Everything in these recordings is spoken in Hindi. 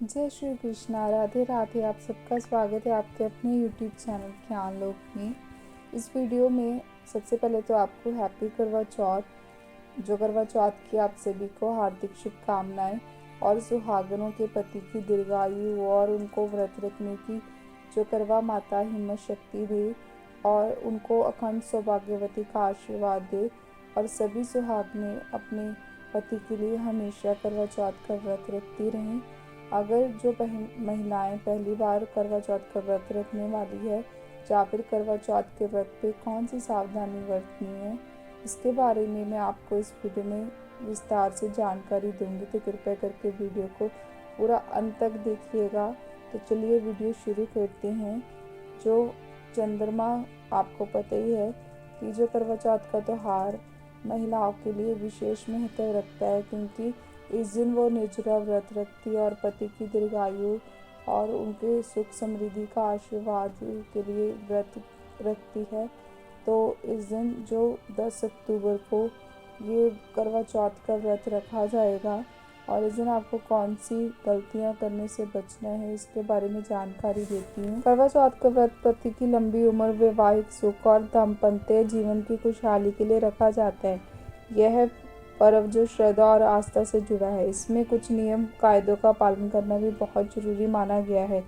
जय श्री कृष्णा। राधे राधे। आप सबका स्वागत है आपके अपने यूट्यूब चैनल ज्ञान लोक में। इस वीडियो में सबसे पहले तो आपको हैप्पी करवा चौथ। जो करवा चौथ की आप सभी को हार्दिक शुभकामनाएं और सुहागनों के पति की दीर्घायु और उनको व्रत रखने की जो करवा माता हिम्मत शक्ति दे और उनको अखंड सौभाग्यवती का आशीर्वाद दे और सभी सुहागनें अपने पति के लिए हमेशा करवा चौथ का व्रत रखती रहें। अगर जो महिलाएं पहली बार करवा चौथ का व्रत रखने वाली है या फिर करवा चौथ के व्रत पे कौन सी सावधानी बरतनी है, इसके बारे में मैं आपको इस वीडियो में विस्तार से जानकारी दूंगी, तो कृपया करके वीडियो को पूरा अंत तक देखिएगा। तो चलिए वीडियो शुरू करते हैं। जो चंद्रमा, आपको पता ही है कि जो करवा चौथ का त्यौहार महिलाओं के लिए विशेष महत्व रखता है, क्योंकि इस दिन वो निर्जला व्रत रखती है और पति की दीर्घायु और उनके सुख समृद्धि का आशीर्वाद के लिए व्रत रखती है। तो इस दिन जो 10 अक्टूबर को ये करवा चौथ का व्रत रखा जाएगा और इस दिन आपको कौन सी गलतियां करने से बचना है, इसके बारे में जानकारी देती हूँ। करवा चौथ का व्रत पति की लंबी उम्र, वैवाहिक सुख और दाम्पत्य जीवन की खुशहाली के लिए रखा जाता है। यह पर्व जो श्रद्धा और आस्था से जुड़ा है, इसमें कुछ नियम कायदों का पालन करना भी बहुत जरूरी माना गया है।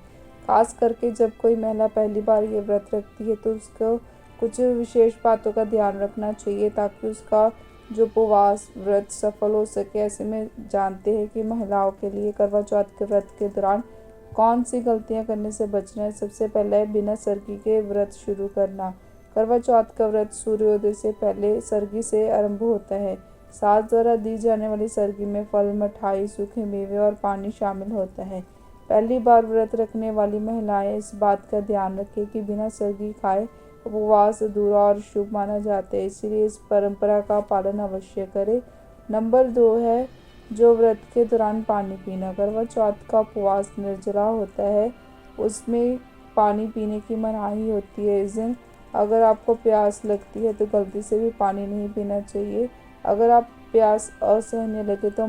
खास करके जब कोई महिला पहली बार ये व्रत रखती है तो उसको कुछ विशेष बातों का ध्यान रखना चाहिए ताकि उसका जो उपवास व्रत सफल हो सके। ऐसे में जानते हैं कि महिलाओं के लिए करवा चौथ के व्रत के दौरान कौन सी गलतियां करने से बचना है। सबसे पहले है बिना सरगी के व्रत शुरू करना। करवा चौथ का व्रत सूर्योदय से पहले सरगी से आरंभ होता है। सास द्वारा दी जाने वाली सरगी में फल, मिठाई, सूखे मेवे और पानी शामिल होता है। पहली बार व्रत रखने वाली महिलाएं इस बात का ध्यान रखें कि बिना सरगी खाए उपवास अधूरा और शुभ माना जाता है, इसलिए इस परंपरा का पालन अवश्य करें। नंबर 2 है जो व्रत के दौरान पानी पीना। करवा चौथ का उपवास निर्जला होता है, उसमें पानी पीने की मनाही होती है। इस दिन अगर आपको प्यास लगती है तो गलती से भी पानी नहीं पीना चाहिए। अगर आप प्यास असहनीय लगे तो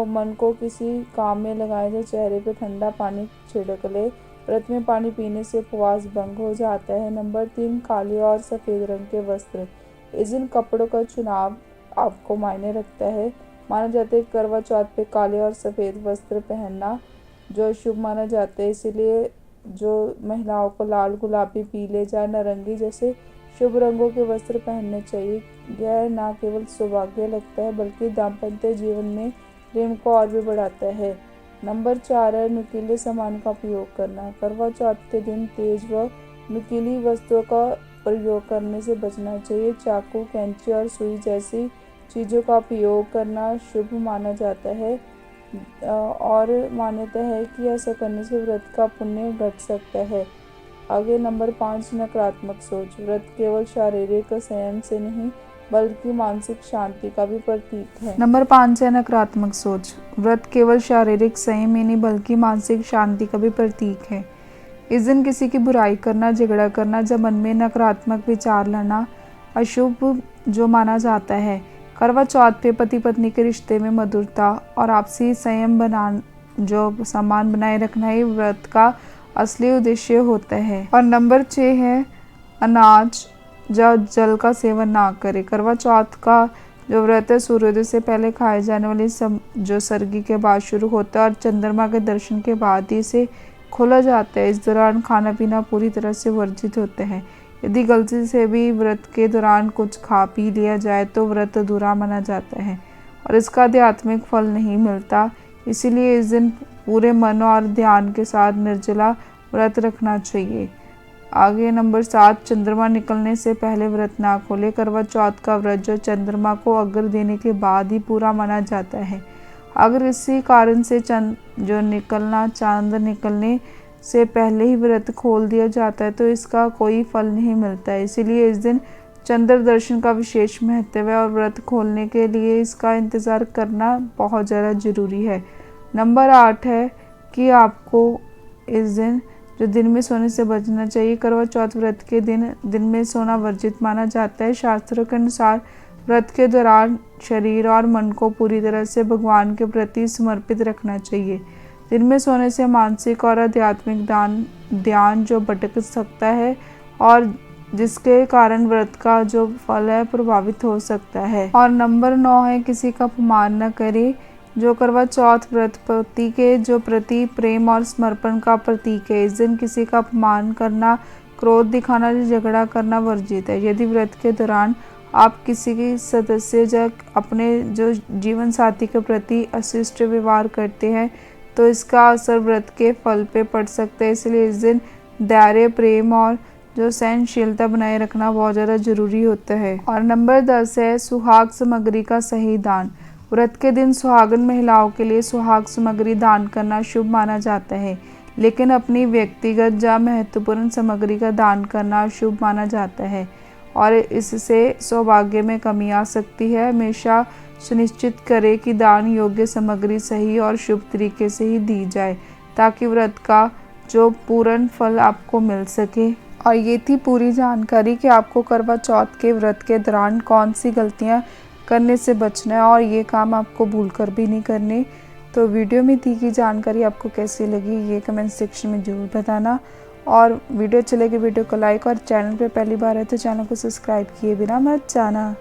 मन को किसी काम में लगाए, जो चेहरे पे ठंडा पानी छिड़क ले। व्रत में पानी पीने से उपवास भंग हो जाता है। नंबर 3, काले और सफ़ेद रंग के वस्त्र। इस दिन कपड़ों का चुनाव आपको मायने रखता है। माना जाता है करवा चौथ पे काले और सफ़ेद वस्त्र पहनना जो शुभ माना जाता है, इसीलिए जो महिलाओं को लाल, गुलाबी, पीले या नारंगी जैसे शुभ रंगों के वस्त्र पहनने चाहिए। यह न केवल सौभाग्य लगता है बल्कि दाम्पत्य जीवन में प्रेम को और भी बढ़ाता है। नंबर 4 है नुकीले सामान का उपयोग करना। करवा चौथ के दिन तेज व नुकीली वस्तुओं का प्रयोग करने से बचना चाहिए। चाकू, कैंची और सुई जैसी चीज़ों का उपयोग करना शुभ माना जाता है और मान्यता है कि ऐसा करने से व्रत का पुण्य घट सकता है। आगे नंबर 5, नकारात्मक सोच। व्रत केवल शारीरिक संयम से नहीं बल्कि मानसिक शांति का भी प्रतीक है। नंबर 5 है नकारात्मक सोच। व्रत केवल शारीरिक संयम ही नहीं बल्कि मानसिक शांति का भी प्रतीक है। इस दिन किसी की बुराई करना, झगड़ा करना या मन में नकारात्मक विचार लाना अशुभ जो माना जाता है। करवा चौथ पे पति पत्नी के रिश्ते में मधुरता और आपसी संयम जो सम्मान बनाए रखना ही व्रत का असली उद्देश्य होता है। और नंबर 6 है अनाज या जल का सेवन ना करें। करवा चौथ का जो व्रत है सूर्योदय से पहले खाए जाने वाली जो सरगी के बाद शुरू होता है और चंद्रमा के दर्शन के बाद ही इसे खोला जाता है। इस दौरान खाना पीना पूरी तरह से वर्जित होता है। यदि गलती से भी व्रत के दौरान कुछ खा पी लिया जाए तो व्रत अधूरा माना जाता है और इसका आध्यात्मिक फल नहीं मिलता। इसीलिए इस दिन पूरे मन और ध्यान के साथ निर्जला व्रत रखना चाहिए। आगे नंबर 7, चंद्रमा निकलने से पहले व्रत ना खोले। करवा चौथ का व्रत जो चंद्रमा को अर्घ्य देने के बाद ही पूरा माना जाता है। अगर इसी कारण से चांद निकलने से पहले ही व्रत खोल दिया जाता है तो इसका कोई फल नहीं मिलता है। इसीलिए इस दिन चंद्र दर्शन का विशेष महत्व है और व्रत खोलने के लिए इसका इंतज़ार करना बहुत ज़्यादा ज़रूरी है। नंबर 8 है कि आपको इस दिन में सोने से बचना चाहिए। करवा चौथ व्रत के दिन में सोना वर्जित माना जाता है। शास्त्रों के अनुसार व्रत के दौरान शरीर और मन को पूरी तरह से भगवान के प्रति समर्पित रखना चाहिए। दिन में सोने से मानसिक और आध्यात्मिक ध्यान जो भटक सकता है और जिसके कारण व्रत का जो फल है प्रभावित हो सकता है। और नंबर 9 है किसी का अपमान न करे। जो करवा चौथ व्रत पति के जो प्रति प्रेम और समर्पण का प्रतीक है। इस दिन किसी का अपमान करना, क्रोध दिखाना या झगड़ा करना वर्जित है। यदि व्रत के दौरान आप किसी के सदस्य या अपने जो जीवन साथी के प्रति अशिष्ट व्यवहार करते हैं तो इसका असर व्रत के फल पे पड़ सकता है। इसलिए इस दिन धैर्य, प्रेम और जो सहनशीलता बनाए रखना बहुत ज़्यादा जरूरी होता है। और नंबर 10 है सुहाग सामग्री का सही दान। व्रत के दिन सुहागन महिलाओं के लिए सुहाग सामग्री दान करना शुभ माना जाता है, लेकिन अपनी व्यक्तिगत या महत्वपूर्ण सामग्री का दान करना शुभ माना जाता है और इससे सौभाग्य में कमी आ सकती है। हमेशा सुनिश्चित करें कि दान योग्य सामग्री सही और शुभ तरीके से ही दी जाए ताकि व्रत का जो पूर्ण फल आपको मिल सके। और ये थी पूरी जानकारी कि आपको करवा चौथ के व्रत के दौरान कौन सी गलतियाँ करने से बचना है और ये काम आपको भूलकर भी नहीं करने। तो वीडियो में दी गई जानकारी आपको कैसी लगी ये कमेंट सेक्शन में ज़रूर बताना। और वीडियो अच्छी लगे वीडियो को लाइक और चैनल पे पहली बार है तो चैनल को सब्सक्राइब किए बिना मत जाना।